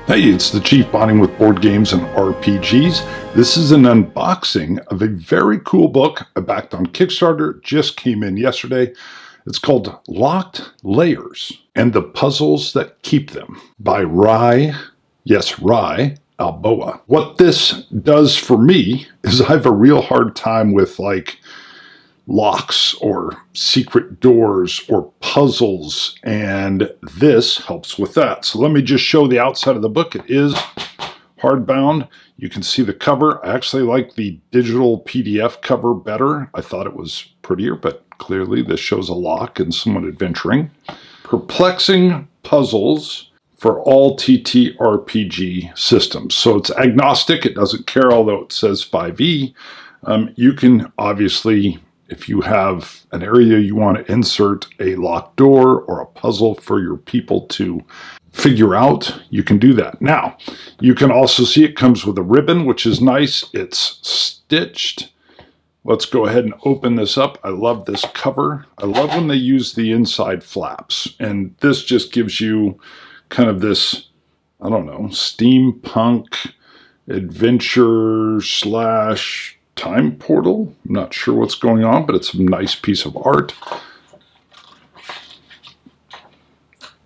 Hey, it's the Chief bonding with board games and RPGs. This is an unboxing of a very cool book I backed on Kickstarter. Just came in yesterday. It's called Locked Lairs and the Puzzles That Keep Them by Rye Alboa. What this does for me is I have a real hard time with locks or secret doors or puzzles, and this helps with that. So let me just show the outside of the book. It is hardbound. You can see the cover. I actually like the digital PDF cover better. I thought it was prettier, but clearly this shows a lock and somewhat adventuring. Perplexing puzzles for all TTRPG systems. So it's agnostic. It doesn't care, although it says 5e. You can obviously, if you have an area you want to insert a locked door or a puzzle for your people to figure out, you can do that. Now, you can also see it comes with a ribbon, which is nice. It's stitched. Let's go ahead and open this up. I love this cover. I love when they use the inside flaps. And this just gives you kind of this, I don't know, steampunk adventure / time portal. I'm not sure what's going on, but it's a nice piece of art.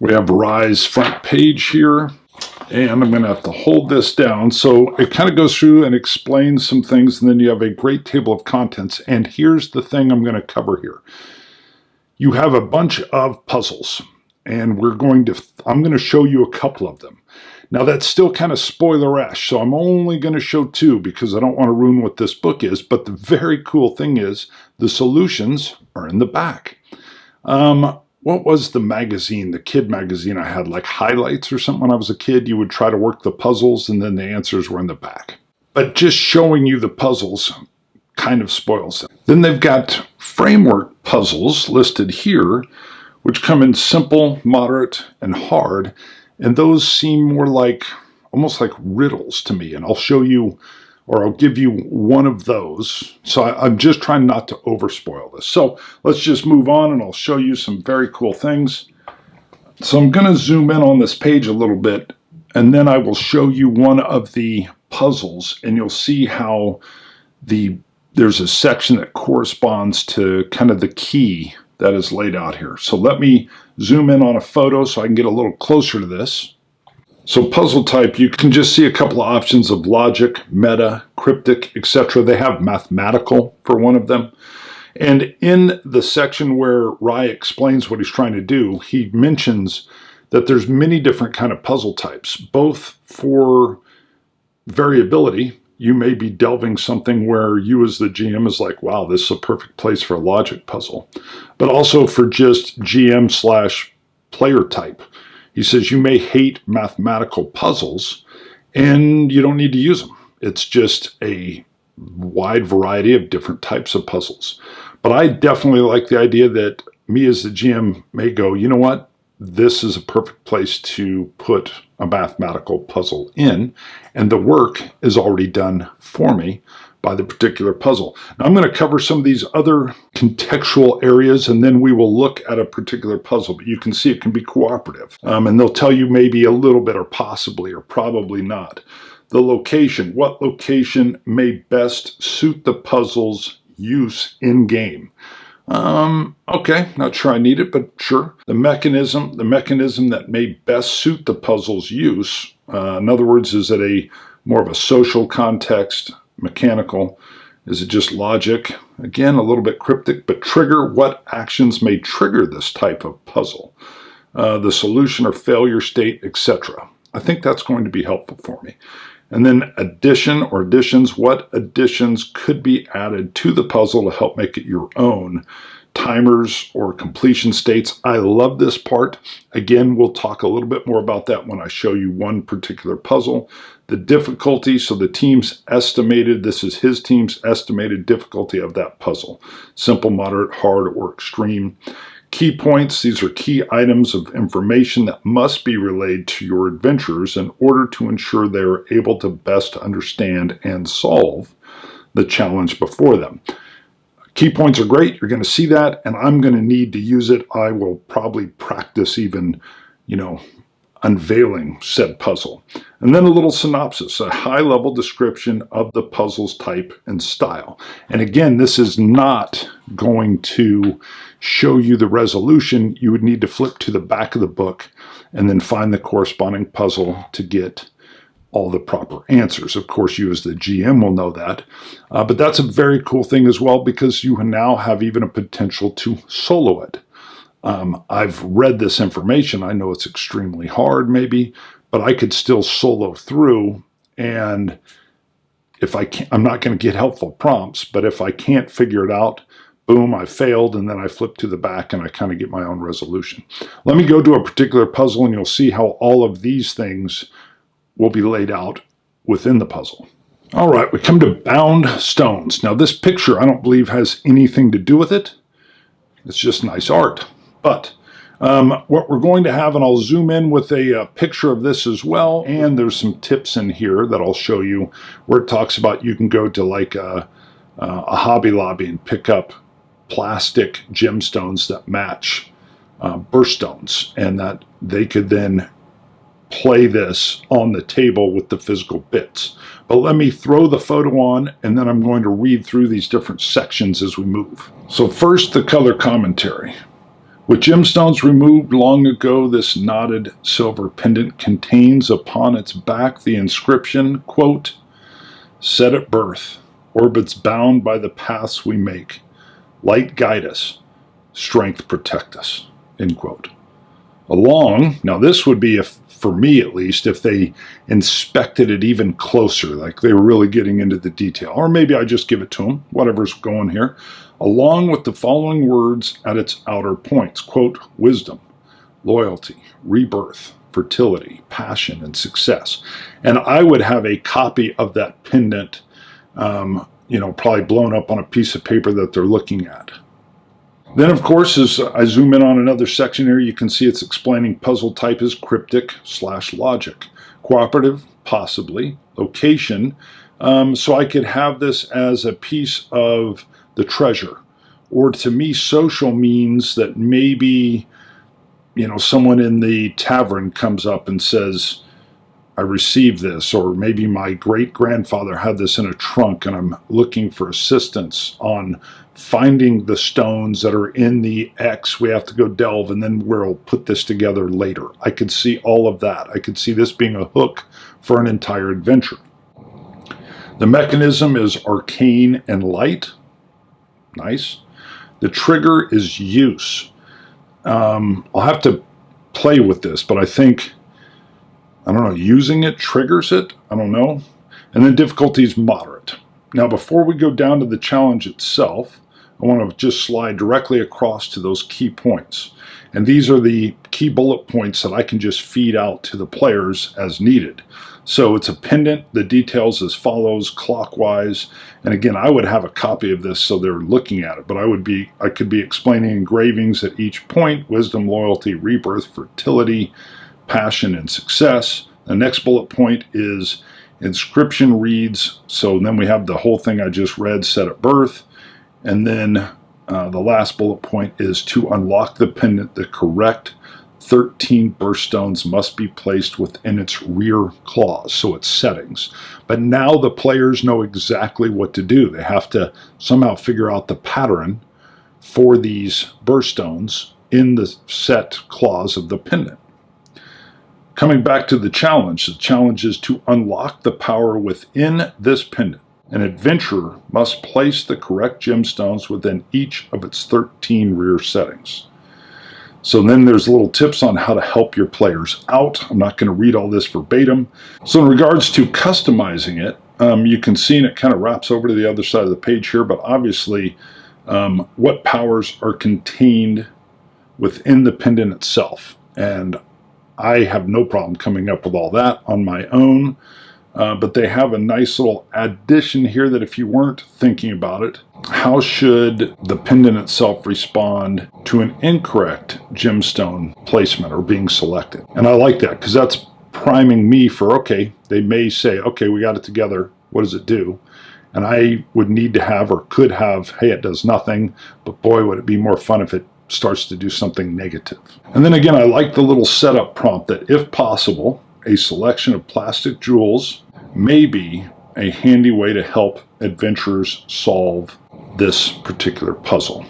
We have Rye's front page here, and I'm going to have to hold this down. So it kind of goes through and explains some things, and then you have a great table of contents. And here's the thing I'm going to cover here. You have a bunch of puzzles, and I'm going to show you a couple of them. Now that's still kind of spoiler-esh, so I'm only going to show two because I don't want to ruin what this book is, but the very cool thing is the solutions are in the back. What was the magazine, the kid magazine I had, like Highlights or something when I was a kid? You would try to work the puzzles and then the answers were in the back. But just showing you the puzzles kind of spoils them. Then they've got framework puzzles listed here, which come in simple, moderate, and hard. And those seem more like, almost like riddles to me. And I'll show you, or I'll give you one of those. So I'm just trying not to overspoil this. So let's just move on and I'll show you some very cool things. So I'm going to zoom in on this page a little bit, and then I will show you one of the puzzles, and you'll see how there's a section that corresponds to kind of the key that is laid out here. So let me zoom in on a photo so I can get a little closer to this. So puzzle type, you can just see a couple of options of logic, meta, cryptic, etc. They have mathematical for one of them. And in the section where Rye explains what he's trying to do, he mentions that there's many different kind of puzzle types, both for variability. You may be delving something where you as the GM is like, wow, this is a perfect place for a logic puzzle. But also for just GM / player type. He says you may hate mathematical puzzles and you don't need to use them. It's just a wide variety of different types of puzzles. But I definitely like the idea that me as the GM may go, you know what? This is a perfect place to put a mathematical puzzle in, and the work is already done for me by the particular puzzle. Now I'm going to cover some of these other contextual areas, and then we will look at a particular puzzle. But you can see it can be cooperative, and they'll tell you maybe a little bit or possibly or probably not. The location, what location may best suit the puzzle's use in game. Okay, not sure I need it, but sure. The mechanism that may best suit the puzzle's use. In other words, is it more of a social context, mechanical? Is it just logic? Again, a little bit cryptic, but trigger, what actions may trigger this type of puzzle? The solution or failure state, etc. I think that's going to be helpful for me. And then addition or additions, what additions could be added to the puzzle to help make it your own? Timers or completion states. I love this part. Again, we'll talk a little bit more about that when I show you one particular puzzle. The difficulty, so the team's estimated, this is his team's estimated difficulty of that puzzle. Simple, moderate, hard, or extreme. Key points, these are key items of information that must be relayed to your adventurers in order to ensure they are able to best understand and solve the challenge before them. Key points are great. You're going to see that, and I'm going to need to use it. I will probably practice even, unveiling said puzzle. And then a little synopsis, a high-level description of the puzzle's type and style. And again, this is not going to show you the resolution. You would need to flip to the back of the book and then find the corresponding puzzle to get all the proper answers. Of course, you as the GM will know that. But that's a very cool thing as well, because you now have even a potential to solo it. I've read this information. I know it's extremely hard maybe, but I could still solo through. And if I can't, I'm not going to get helpful prompts, but if I can't figure it out, boom, I failed, and then I flip to the back and I kind of get my own resolution. Let me go to a particular puzzle and you'll see how all of these things will be laid out within the puzzle. All right, we come to bound stones. Now this picture I don't believe has anything to do with it. It's just nice art. But what we're going to have, and I'll zoom in with a picture of this as well, and there's some tips in here that I'll show you where it talks about you can go to like a Hobby Lobby and pick up plastic gemstones that match birthstones, and that they could then play this on the table with the physical bits. But let me throw the photo on, and then I'm going to read through these different sections as we move. So first, the color commentary. With gemstones removed long ago, this knotted silver pendant contains upon its back the inscription, quote, "Set at birth, orbits bound by the paths we make. Light guide us, strength protect us," end quote. Along, now this would be, if, for me at least, if they inspected it even closer, like they were really getting into the detail. Or maybe I just give it to them, whatever's going here. Along with the following words at its outer points, quote, "Wisdom, loyalty, rebirth, fertility, passion, and success." And I would have a copy of that pendant, probably blown up on a piece of paper that they're looking at. Then, of course, as I zoom in on another section here, you can see it's explaining puzzle type is cryptic/logic. Cooperative, possibly. Location, so I could have this as a piece of the treasure. Or to me, social means that maybe, someone in the tavern comes up and says, "I received this," or maybe my great-grandfather had this in a trunk and I'm looking for assistance on finding the stones that are in the X. We have to go delve, and then we'll put this together later. I could see all of that. I could see this being a hook for an entire adventure. The mechanism is arcane and light. Nice. The trigger is use. I'll have to play with this, but I think, using it triggers it. I don't know. And then difficulty is moderate. Now, before we go down to the challenge itself, I want to just slide directly across to those key points. And these are the key bullet points that I can just feed out to the players as needed. So it's a pendant, the details as follows, clockwise. And again, I would have a copy of this so they're looking at it, but I could be explaining engravings at each point: wisdom, loyalty, rebirth, fertility, passion, and success. The next bullet point is inscription reads, so then we have the whole thing I just read, set at birth. And then the last bullet point is to unlock the pendant, the correct 13 birthstones must be placed within its rear claws, so its settings. But now the players know exactly what to do. They have to somehow figure out the pattern for these birthstones in the set claws of the pendant. Coming back to the challenge is to unlock the power within this pendant. An adventurer must place the correct gemstones within each of its 13 rear settings. So then there's little tips on how to help your players out. I'm not going to read all this verbatim. So in regards to customizing it, you can see, and it kind of wraps over to the other side of the page here, but obviously what powers are contained within the pendant itself. And I have no problem coming up with all that on my own. But they have a nice little addition here that if you weren't thinking about it, how should the pendant itself respond to an incorrect gemstone placement or being selected? And I like that because that's priming me for, okay, they may say, okay, we got it together. What does it do? And I would need to have, or could have, hey, it does nothing, but boy, would it be more fun if it starts to do something negative. And then again, I like the little setup prompt that if possible, a selection of plastic jewels may be a handy way to help adventurers solve this particular puzzle.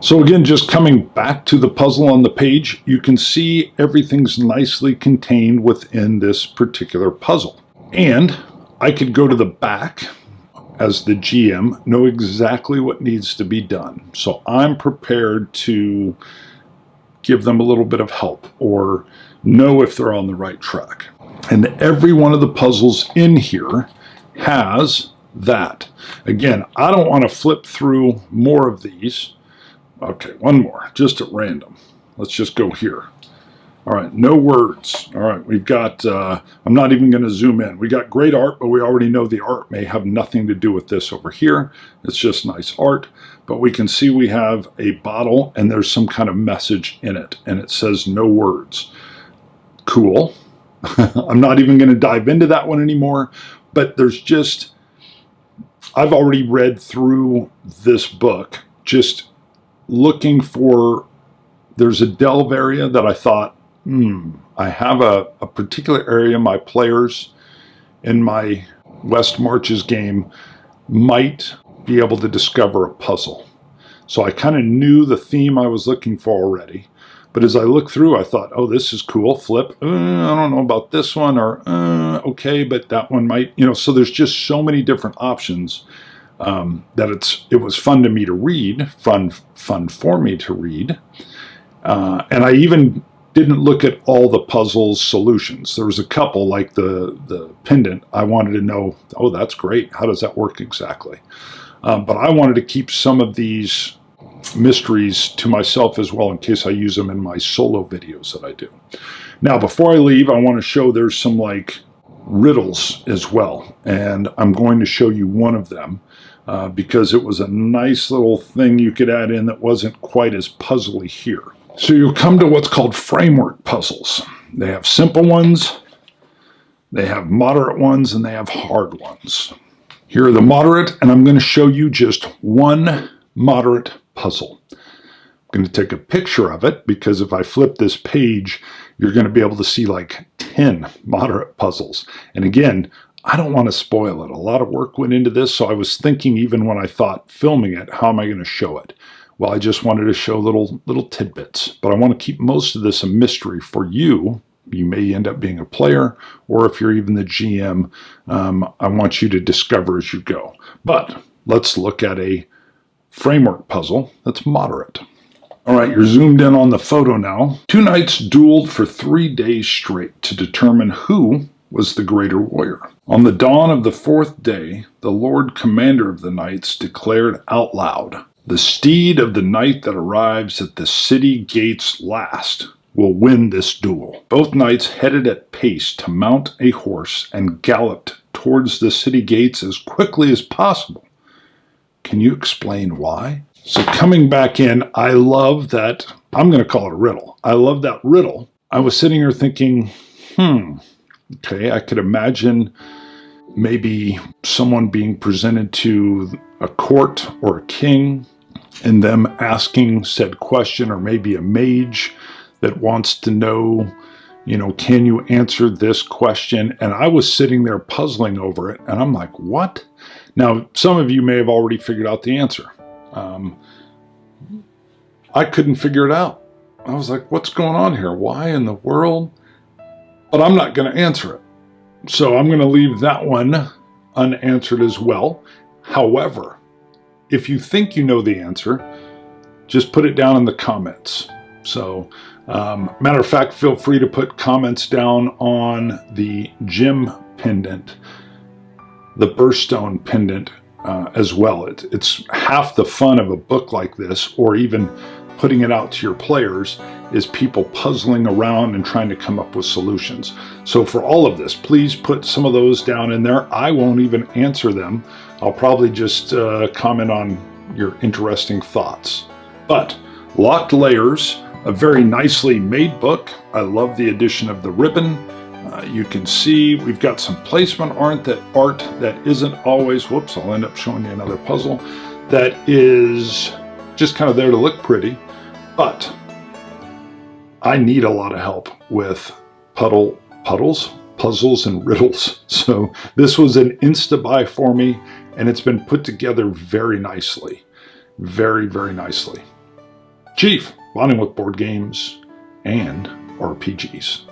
So again, just coming back to the puzzle on the page, you can see everything's nicely contained within this particular puzzle. And I could go to the back as the GM, know exactly what needs to be done. So I'm prepared to give them a little bit of help or know if they're on the right track. And every one of the puzzles in here has that. Again, I don't want to flip through more of these. Okay, one more, just at random. Let's just go here. All right, no words. All right, we've got, I'm not even going to zoom in. We got great art, but we already know the art may have nothing to do with this over here. It's just nice art, but we can see we have a bottle and there's some kind of message in it, and it says no words. Cool. I'm not even going to dive into that one anymore, but there's just, I've already read through this book, just looking for, there's a delve area that I thought, I have a particular area my players in my West Marches game might be able to discover a puzzle. So I kind of knew the theme I was looking for already. But as I looked through, I thought, oh, this is cool. Flip. I don't know about this one, or okay, but that one might, so there's just so many different options that it was fun to me to read, fun for me to read. And I even didn't look at all the puzzle's solutions. There was a couple, like the pendant. I wanted to know, oh, that's great. How does that work exactly? But I wanted to keep some of these mysteries to myself as well in case I use them in my solo videos that I do. Now, before I leave, I want to show there's some like riddles as well. And I'm going to show you one of them because it was a nice little thing you could add in that wasn't quite as puzzly here. So you'll come to what's called framework puzzles. They have simple ones, they have moderate ones, and they have hard ones. Here are the moderate, and I'm going to show you just one moderate puzzle. I'm going to take a picture of it because if I flip this page, you're going to be able to see like 10 moderate puzzles. And again, I don't want to spoil it. A lot of work went into this, so I was thinking even when I thought filming it, how am I going to show it? Well, I just wanted to show little tidbits, but I want to keep most of this a mystery for you. You may end up being a player, or if you're even the GM, I want you to discover as you go. But let's look at a framework puzzle that's moderate. All right, you're zoomed in on the photo now. 2 knights dueled for 3 days straight to determine who was the greater warrior. On the dawn of the 4th day, the Lord Commander of the Knights declared out loud, "The steed of the knight that arrives at the city gates last will win this duel." Both knights headed at pace to mount a horse and galloped towards the city gates as quickly as possible. Can you explain why? So coming back in, I love that, I'm going to call it a riddle. I love that riddle. I was sitting here thinking, okay, I could imagine maybe someone being presented to a court or a king and them asking said question, or maybe a mage that wants to know, can you answer this question? And I was sitting there puzzling over it, and I'm like, what? Now, some of you may have already figured out the answer. I couldn't figure it out. I was like, what's going on here? Why in the world? But I'm not going to answer it. So I'm going to leave that one unanswered as well. However, if you think you know the answer, just put it down in the comments. So, matter of fact, feel free to put comments down on the gem pendant, the birthstone pendant as well. It's half the fun of a book like this, or even putting it out to your players, is people puzzling around and trying to come up with solutions. So for all of this, please put some of those down in there. I won't even answer them. I'll probably just comment on your interesting thoughts. But Locked Lairs, a very nicely made book. I love the addition of the ribbon. You can see we've got some placement art that isn't always, whoops, I'll end up showing you another puzzle, that is just kind of there to look pretty. But I need a lot of help with puzzles, and riddles. So this was an insta-buy for me, and it's been put together very nicely. Very, very nicely. Chief, bonding with board games and RPGs.